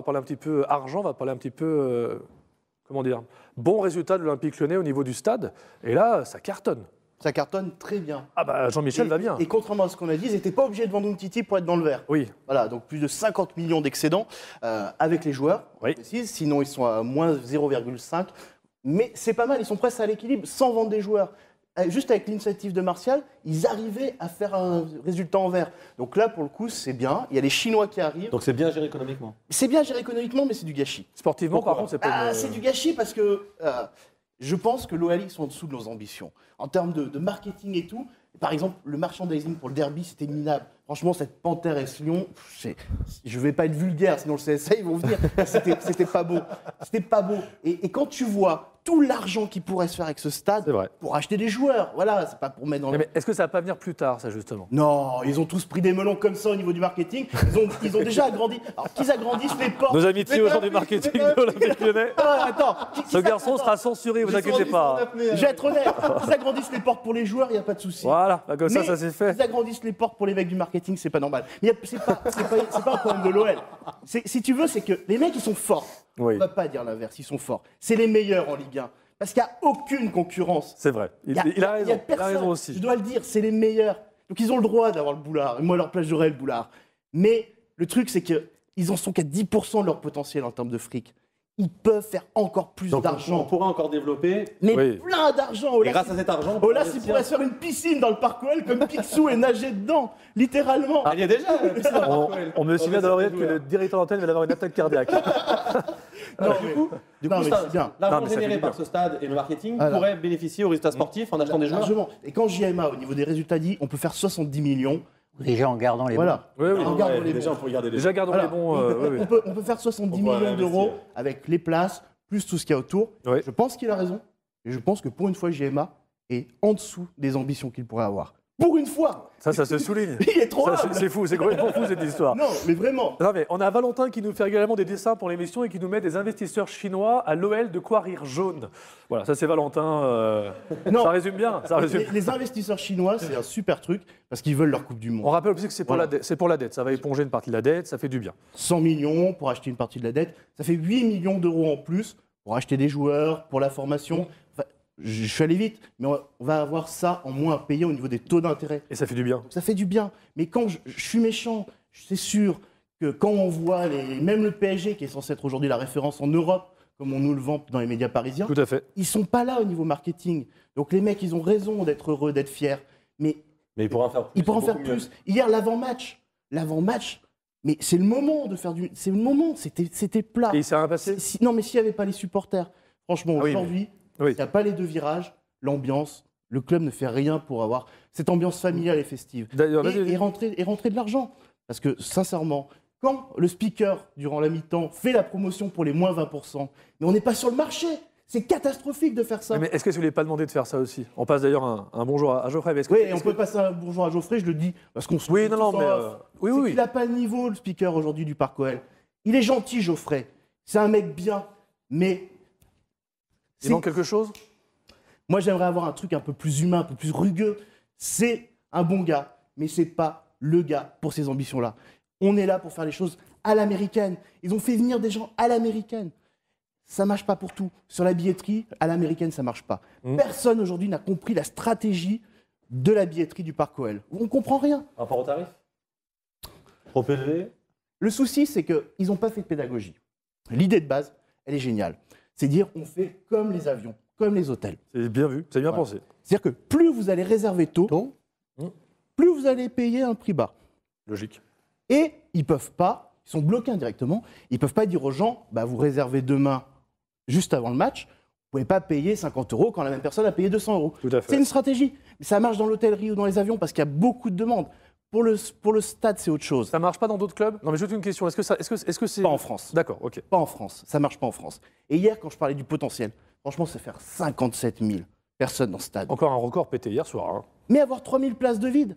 va parler un petit peu argent, on va parler un petit peu, comment dire, bon résultat de l'Olympique Lyonnais au niveau du stade. Et là, ça cartonne. Ça cartonne très bien. Ah bah Jean-Michel va bien. Et contrairement à ce qu'on a dit, ils n'étaient pas obligés de vendre Umtiti pour être dans le vert. Oui. Voilà, donc plus de 50 millions d'excédents avec les joueurs, Oui. on précise, sinon ils sont à moins 0,5. Mais c'est pas mal, ils sont presque à l'équilibre sans vendre des joueurs. Juste avec l'initiative de Martial, ils arrivaient à faire un résultat en vert. Donc là, pour le coup, c'est bien. Il y a les Chinois qui arrivent. Donc c'est bien géré économiquement. C'est bien géré économiquement, mais c'est du gâchis. Sportivement, Pourquoi par contre, c'est pas C'est du gâchis parce que je pense que l'OL sont en dessous de leurs ambitions. En termes de marketing et tout, par exemple, le merchandising pour le derby, c'était minable. Franchement, cette panthère et ce lion, je ne vais pas être vulgaire, sinon le CSA, ils vont venir. C'était pas beau. C'était pas beau. Et quand tu vois tout l'argent qui pourrait se faire avec ce stade pour acheter des joueurs, voilà, c'est pas pour mettre dans le... Mais est-ce que ça va pas venir plus tard, ça, justement? Non, ils ont tous pris des melons comme ça au niveau du marketing. Ils ont déjà agrandi. Alors qu'ils agrandissent les portes. Nos amitiés au genre du marketing de l'Olympique Lyonnais. Attends, Ce garçon sera censuré, vous inquiétez pas. Je vais être honnête. Ils agrandissent les portes pour les joueurs, il n'y a pas de souci. Voilà, bah comme ça, Mais ça s'est fait. Ils agrandissent les portes pour les mecs du marketing, c'est pas normal. Mais c'est pas un problème de l'OL. Si tu veux, c'est que les mecs, ils sont forts. Oui. On ne va pas dire l'inverse, ils sont forts. C'est les meilleurs en Ligue 1. Parce qu'il n'y a aucune concurrence. C'est vrai. Il a raison. Il a raison aussi. Je dois le dire, c'est les meilleurs. Donc ils ont le droit d'avoir le boulard. Et moi, à leur place, j'aurais le boulard. Mais le truc, c'est qu'ils en sont qu'à 10% de leur potentiel en termes de fric. Ils peuvent faire encore plus d'argent. On pourra encore développer. Mais plein d'argent. Et grâce à cet argent, Olas, il pourrait se faire une piscine dans le parc OL comme Picsou et nager dedans, littéralement. Ah, il y a déjà. On me souvient d'avoir dit que le directeur d'antenne va avoir une attaque cardiaque. Du coup, c'est bien. L'argent généré par ce stade et le marketing pourrait bénéficier aux résultats sportifs en achetant des joueurs. Largement. Et quand JMA, au niveau des résultats dit, on peut faire 70 millions. Déjà en gardant les bons. Voilà. Oui, En gardant les Déjà, bons. on peut regarder les Déjà, gardons les bons. On peut faire 70 millions d'euros avec les places, plus tout ce qu'il y a autour. Oui. Je pense qu'il a raison. Et je pense que pour une fois, JMA est en dessous des ambitions qu'il pourrait avoir. Pour une fois. Ça se souligne. Il est trop humble. C'est fou, c'est complètement fou cette histoire. Non, mais vraiment. Non, mais on a Valentin qui nous fait également des dessins pour l'émission et qui nous met des investisseurs chinois à l'OL de quoi rire jaune. Voilà, ça c'est Valentin. Non. Ça résume bien. Ça résume. Les investisseurs chinois, c'est un super truc parce qu'ils veulent leur Coupe du Monde. On rappelle aussi que c'est pour, pour la dette. Ça va éponger une partie de la dette, ça fait du bien. 100 millions pour acheter une partie de la dette. Ça fait 8 millions d'euros en plus pour acheter des joueurs, pour la formation. Enfin, je suis allé vite, mais on va avoir ça en moins à payer au niveau des taux d'intérêt. Et ça fait du bien. Ça fait du bien. Mais quand je suis méchant, c'est sûr que quand on voit même le PSG, qui est censé être aujourd'hui la référence en Europe, comme on nous le vend dans les médias parisiens, Tout à fait. ils sont pas là au niveau marketing. Donc les mecs, ils ont raison d'être heureux, d'être fiers. Mais ils pourraient en faire plus. ils pourraient en faire plus. Hier, l'avant-match, mais c'est le moment de faire du... C'est le moment, c'était plat. Et il s'est rien passé Non, mais s'il n'y avait pas les supporters, franchement, Ah oui, aujourd'hui, mais- oui. s'il n'y a pas les deux virages, l'ambiance, le club ne fait rien pour avoir cette ambiance familiale et festive. D'ailleurs, Et rentrer de l'argent. Parce que, sincèrement, quand le speaker, durant la mi-temps, fait la promotion pour les moins 20%, mais on n'est pas sur le marché. C'est catastrophique de faire ça. Mais est-ce que je ne voulais pas demander de faire ça aussi? On passe d'ailleurs un bonjour à Geoffrey. Mais Oui, et on peut passer un bonjour à Geoffrey, je le dis, parce qu'on se... Oui, non, mais... Il n'a pas le niveau, le speaker, aujourd'hui, du Parc OL. Il est gentil, Geoffrey. C'est un mec bien, mais... Il manque quelque chose? Moi, j'aimerais avoir un truc un peu plus humain, un peu plus rugueux. C'est un bon gars, mais c'est pas le gars pour ces ambitions-là. On est là pour faire les choses à l'américaine. Ils ont fait venir des gens à l'américaine. Ça marche pas pour tout. Sur la billetterie, à l'américaine, ça marche pas. Personne aujourd'hui n'a compris la stratégie de la billetterie du Parc OL. On comprend rien. Par rapport au tarif? Trop élevé? Le souci, c'est qu'ils n'ont pas fait de pédagogie. L'idée de base, elle est géniale. C'est dire, on fait comme les avions, comme les hôtels. C'est bien vu, c'est bien pensé. C'est-à-dire que plus vous allez réserver tôt, plus vous allez payer un prix bas. Logique. Et ils peuvent pas, ils sont bloqués indirectement, ils peuvent pas dire aux gens, bah, vous réservez demain, juste avant le match, vous pouvez pas payer 50 € quand la même personne a payé 200 €. Tout à fait. C'est une stratégie. Mais ça marche dans l'hôtellerie ou dans les avions parce qu'il y a beaucoup de demandes. Pour le stade, c'est autre chose. Ça marche pas dans d'autres clubs? Non, mais juste une question. Est-ce que c'est Pas en France. D'accord, ok. Pas en France. Ça marche pas en France. Et hier, quand je parlais du potentiel, franchement, c'est faire 57 000 personnes dans ce stade. Encore un record pété hier soir. Hein. Mais avoir 3 000 places de vide.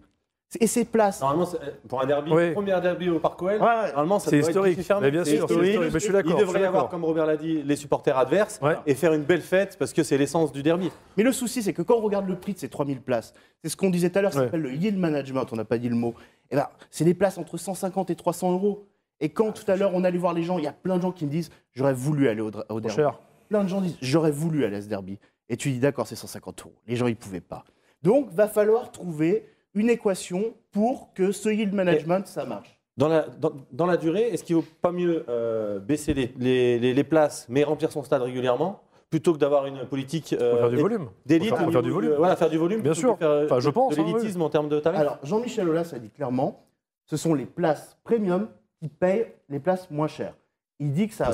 Et ces places. Normalement, pour un derby, Oui. premier derby au Parc OL, Ouais. normalement, ça C'est doit être historique. guichet fermé. Mais bien C'est sûr, c'est historique. historique. Mais je suis d'accord. Il je suis devrait y avoir, d'accord. comme Robert l'a dit, les supporters adverses Ouais. et faire une belle fête parce que c'est l'essence du derby. Mais le souci, c'est que quand on regarde le prix de ces 3 000 places, c'est ce qu'on disait tout à l'heure, ça Ouais. s'appelle le yield management, on n'a pas dit le mot. Eh ben, c'est des places entre 150 et 300 €. Et quand tout à l'heure on allait voir les gens, il y a plein de gens qui me disent j'aurais voulu aller au derby. Cher. Plein de gens disent j'aurais voulu aller à ce derby. Et tu dis d'accord, c'est 150 €. Les gens ils pouvaient pas. Donc va falloir trouver une équation pour que ce yield management ça marche. Dans la durée, est-ce qu'il ne vaut pas mieux baisser les places, mais remplir son stade régulièrement, plutôt que d'avoir une politique faire du volume. d'élite Faut faire du volume. Voilà, faire du volume. Bien sûr. Enfin, je pense. De l'élitisme en termes de tarifs. Alors Jean-Michel Aulas a dit clairement, ce sont les places premium qui payent les places moins chères. Il dit que ça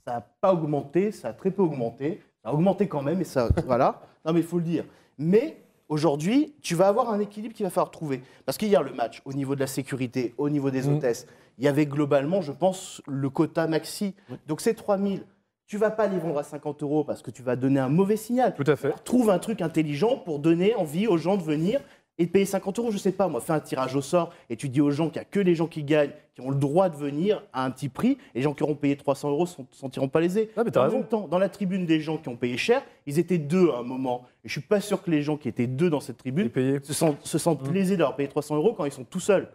n'a pas augmenté, ça a très peu augmenté. Ça a augmenté quand même, et ça, voilà. Non mais il faut le dire. Mais aujourd'hui, tu vas avoir un équilibre qu'il va falloir trouver. Parce qu'hier, le match, au niveau de la sécurité, au niveau des hôtesses, il y avait globalement, je pense, le quota maxi. Donc ces 3000, tu ne vas pas les vendre à 50 € parce que tu vas donner un mauvais signal. Tout à fait. Trouve un truc intelligent pour donner envie aux gens de venir et de payer 50 €. Je ne sais pas, moi, fais un tirage au sort et tu dis aux gens qu'il n'y a que les gens qui gagnent, qui ont le droit de venir à un petit prix. Et les gens qui auront payé 300 € ne se sentiront pas lésés. Ah, mais t'as En raison. même temps, dans la tribune des gens qui ont payé cher, ils étaient 2 à un moment. Et je ne suis pas sûr que les gens qui étaient 2 dans cette tribune Et payé. se sentent lésés d'avoir payé 300 € quand ils sont tout seuls.